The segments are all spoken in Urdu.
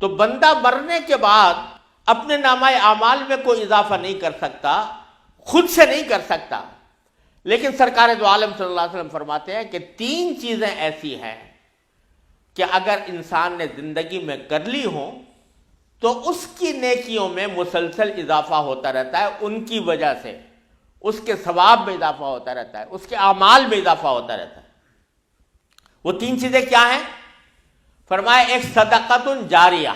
تو بندہ مرنے کے بعد اپنے نامہ اعمال میں کوئی اضافہ نہیں کر سکتا، خود سے نہیں کر سکتا، لیکن سرکار دو عالم صلی اللہ علیہ وسلم فرماتے ہیں کہ 3 چیزیں ایسی ہیں کہ اگر انسان نے زندگی میں کر لی ہوں تو اس کی نیکیوں میں مسلسل اضافہ ہوتا رہتا ہے، ان کی وجہ سے اس کے ثواب میں اضافہ ہوتا رہتا ہے، اس کے اعمال میں اضافہ ہوتا رہتا ہے۔ وہ 3 چیزیں کیا ہیں؟ فرمایا ایک صدقۃ جاریہ،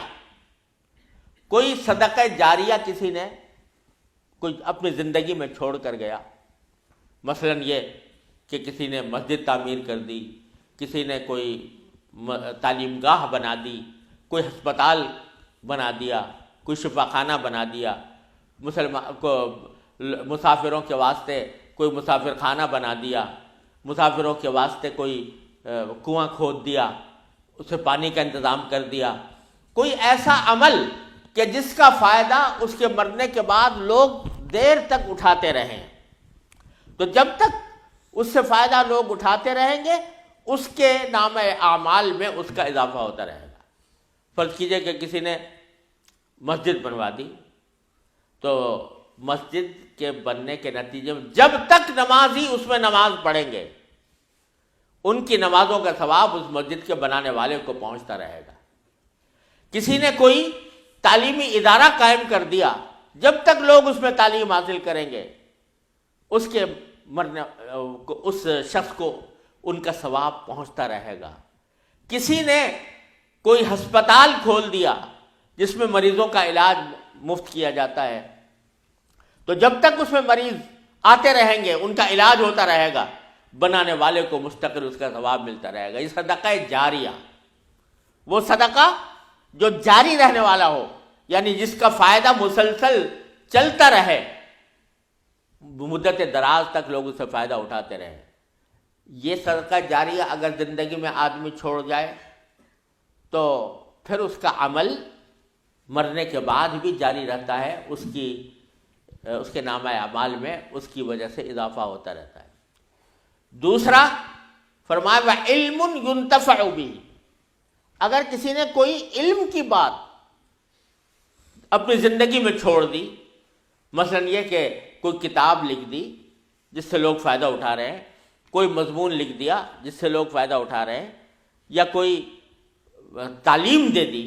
کوئی صدقہ جاریہ کسی نے کوئی اپنی زندگی میں چھوڑ کر گیا، مثلا یہ کہ کسی نے مسجد تعمیر کر دی، کسی نے کوئی تعلیم گاہ بنا دی، کوئی ہسپتال بنا دیا، کوئی شفا خانہ بنا دیا، مسافروں کے واسطے کوئی مسافر خانہ بنا دیا، مسافروں کے واسطے کوئی کنواں کھود دیا، اسے پانی کا انتظام کر دیا، کوئی ایسا عمل کہ جس کا فائدہ اس کے مرنے کے بعد لوگ دیر تک اٹھاتے رہیں، تو جب تک اس سے فائدہ لوگ اٹھاتے رہیں گے اس کے نام اعمال میں اس کا اضافہ ہوتا رہے گا۔ فرض کیجئے کہ کسی نے مسجد بنوا دی، تو مسجد کے بننے کے نتیجے میں جب تک نمازی اس میں نماز پڑھیں گے ان کی نمازوں کا ثواب اس مسجد کے بنانے والے کو پہنچتا رہے گا۔ کسی نے کوئی تعلیمی ادارہ قائم کر دیا، جب تک لوگ اس میں تعلیم حاصل کریں گے اس کے مرنے اس شخص کو ان کا ثواب پہنچتا رہے گا۔ کسی نے کوئی ہسپتال کھول دیا جس میں مریضوں کا علاج مفت کیا جاتا ہے، تو جب تک اس میں مریض آتے رہیں گے ان کا علاج ہوتا رہے گا، بنانے والے کو مستقل اس کا ثواب ملتا رہے گا۔ یہ صدقہ جاریہ، وہ صدقہ جو جاری رہنے والا ہو، یعنی جس کا فائدہ مسلسل چلتا رہے، مدت دراز تک لوگ اس سے فائدہ اٹھاتے رہے۔ یہ صدقہ جاریہ اگر زندگی میں آدمی چھوڑ جائے تو پھر اس کا عمل مرنے کے بعد بھی جاری رہتا ہے، اس کے نامہ اعمال میں اس کی وجہ سے اضافہ ہوتا رہتا ہے۔ دوسرا فرمایا وَعِلْمٌ يُنْتَفَعُ بِهِ، اگر کسی نے کوئی علم کی بات اپنی زندگی میں چھوڑ دی، مثلا یہ کہ کوئی کتاب لکھ دی جس سے لوگ فائدہ اٹھا رہے ہیں، کوئی مضمون لکھ دیا جس سے لوگ فائدہ اٹھا رہے ہیں، یا کوئی تعلیم دے دی،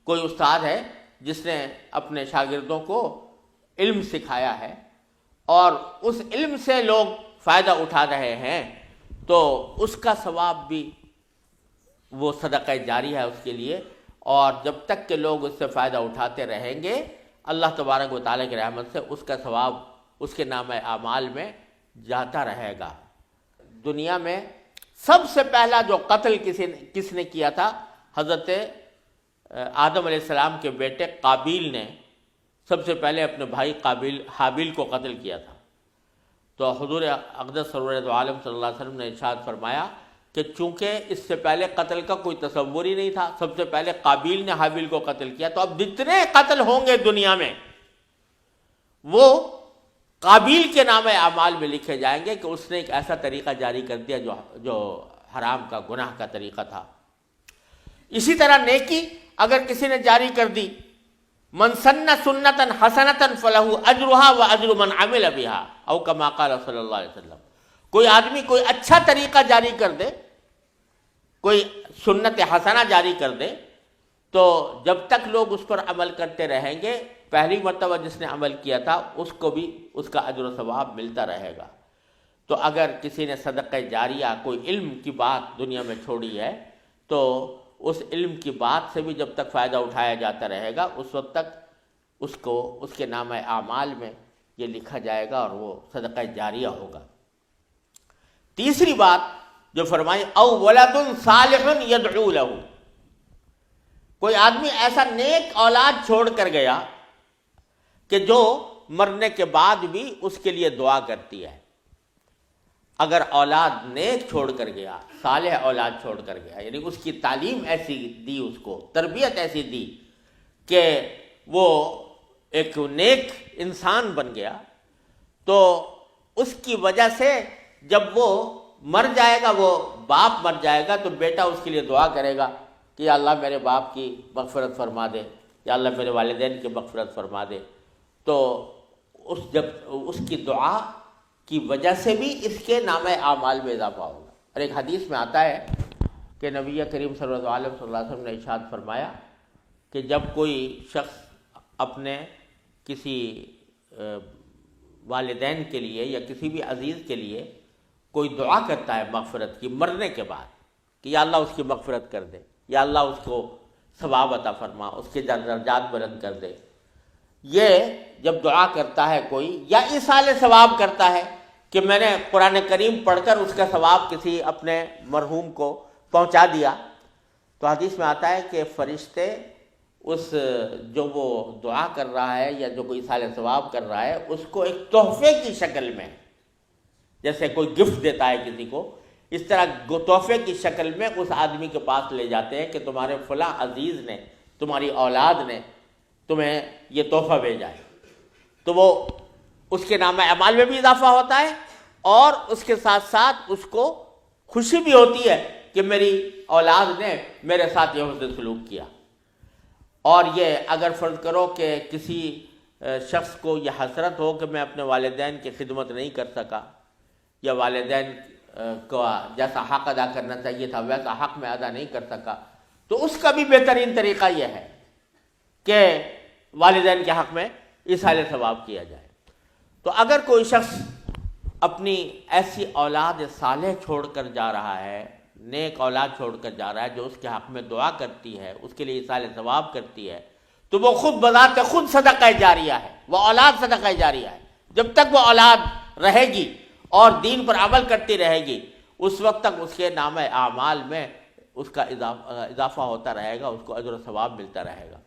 کوئی استاد ہے جس نے اپنے شاگردوں کو علم سکھایا ہے اور اس علم سے لوگ فائدہ اٹھا رہے ہیں، تو اس کا ثواب بھی وہ صدقہ جاری ہے اس کے لیے، اور جب تک کہ لوگ اس سے فائدہ اٹھاتے رہیں گے اللہ تبارک و تعالیٰ کی رحمت سے اس کا ثواب اس کے نام اعمال میں جاتا رہے گا۔ دنیا میں سب سے پہلا جو قتل کس نے کیا تھا؟ حضرت آدم علیہ السلام کے بیٹے قابیل نے سب سے پہلے اپنے بھائی حابیل کو قتل کیا تھا۔ تو حضور اقدس سرور دو عالم صلی اللہ علیہ وسلم نے ارشاد فرمایا کہ چونکہ اس سے پہلے قتل کا کوئی تصور ہی نہیں تھا، سب سے پہلے قابیل نے حابیل کو قتل کیا، تو اب جتنے قتل ہوں گے دنیا میں وہ قابیل کے نام اعمال میں لکھے جائیں گے کہ اس نے ایک ایسا طریقہ جاری کر دیا جو حرام کا، گناہ کا طریقہ تھا۔ اسی طرح نیکی اگر کسی نے جاری کر دی، من سن سنتا حسنتا فلہ اجرها واجر من عمل بها او کما قال صلی اللہ علیہ وسلم، کوئی آدمی کوئی اچھا طریقہ جاری کر دے، کوئی سنت حسنہ جاری کر دے، تو جب تک لوگ اس پر عمل کرتے رہیں گے، پہلی مرتبہ جس نے عمل کیا تھا اس کو بھی اس کا اجر و ثواب ملتا رہے گا۔ تو اگر کسی نے صدقہ جاریہ کوئی علم کی بات دنیا میں چھوڑی ہے تو اس علم کی بات سے بھی جب تک فائدہ اٹھایا جاتا رہے گا اس وقت تک اس کو اس کے نام اعمال میں یہ لکھا جائے گا اور وہ صدقہ جاریہ ہوگا۔ تیسری بات جو فرمائی او ولد صالح یدعو لہ، کوئی آدمی ایسا نیک اولاد چھوڑ کر گیا کہ جو مرنے کے بعد بھی اس کے لیے دعا کرتی ہے۔ اگر اولاد نیک چھوڑ کر گیا، صالح اولاد چھوڑ کر گیا، یعنی اس کی تعلیم ایسی دی، اس کو تربیت ایسی دی کہ وہ ایک نیک انسان بن گیا، تو اس کی وجہ سے جب وہ مر جائے گا، وہ باپ مر جائے گا، تو بیٹا اس کے لیے دعا کرے گا کہ یا اللہ میرے باپ کی مغفرت فرما دے، یا اللہ میرے والدین کی مغفرت فرما دے، تو جب اس کی دعا کی وجہ سے بھی اس کے نام اعمال میں اضافہ ہوگا۔ اور ایک حدیث میں آتا ہے کہ نبی کریم صلی اللہ علیہ وسلم نے ارشاد فرمایا کہ جب کوئی شخص اپنے کسی والدین کے لیے یا کسی بھی عزیز کے لیے کوئی دعا کرتا ہے مغفرت کی مرنے کے بعد کہ یا اللہ اس کی مغفرت کر دے، یا اللہ اس کو ثواب عطا فرما، اس کے درجات بلند کر دے، یہ جب دعا کرتا ہے کوئی یا ایصال ثواب کرتا ہے کہ میں نے قرآن کریم پڑھ کر اس کا ثواب کسی اپنے مرحوم کو پہنچا دیا، تو حدیث میں آتا ہے کہ فرشتے اس جو وہ دعا کر رہا ہے یا جو کوئی ایصال ثواب کر رہا ہے اس کو ایک تحفے کی شکل میں، جیسے کوئی گفٹ دیتا ہے کسی کو، اس طرح تحفے کی شکل میں اس آدمی کے پاس لے جاتے ہیں کہ تمہارے فلاں عزیز نے، تمہاری اولاد نے تمہیں یہ تحفہ بھیجا ہے، تو وہ اس کے نام اعمال میں بھی اضافہ ہوتا ہے اور اس کے ساتھ ساتھ اس کو خوشی بھی ہوتی ہے کہ میری اولاد نے میرے ساتھ یہ حسن سلوک کیا۔ اور یہ اگر فرض کرو کہ کسی شخص کو یہ حسرت ہو کہ میں اپنے والدین کی خدمت نہیں کر سکا یا والدین کا جیسا حق ادا کرنا چاہیے تھا ویسا حق میں ادا نہیں کر سکا، تو اس کا بھی بہترین طریقہ یہ ہے کہ والدین کے حق میں ایصال ثواب کیا جائے۔ تو اگر کوئی شخص اپنی ایسی اولاد صالح چھوڑ کر جا رہا ہے، نیک اولاد چھوڑ کر جا رہا ہے جو اس کے حق میں دعا کرتی ہے، اس کے لیے ایصال ثواب کرتی ہے، تو وہ خود بذات خود صدقہ جاریہ ہے، وہ اولاد صدقہ جاریہ ہے۔ جب تک وہ اولاد رہے گی اور دین پر عمل کرتی رہے گی اس وقت تک اس کے نام اعمال میں اس کا اضافہ ہوتا رہے گا، اس کو اجر و ثواب ملتا رہے گا۔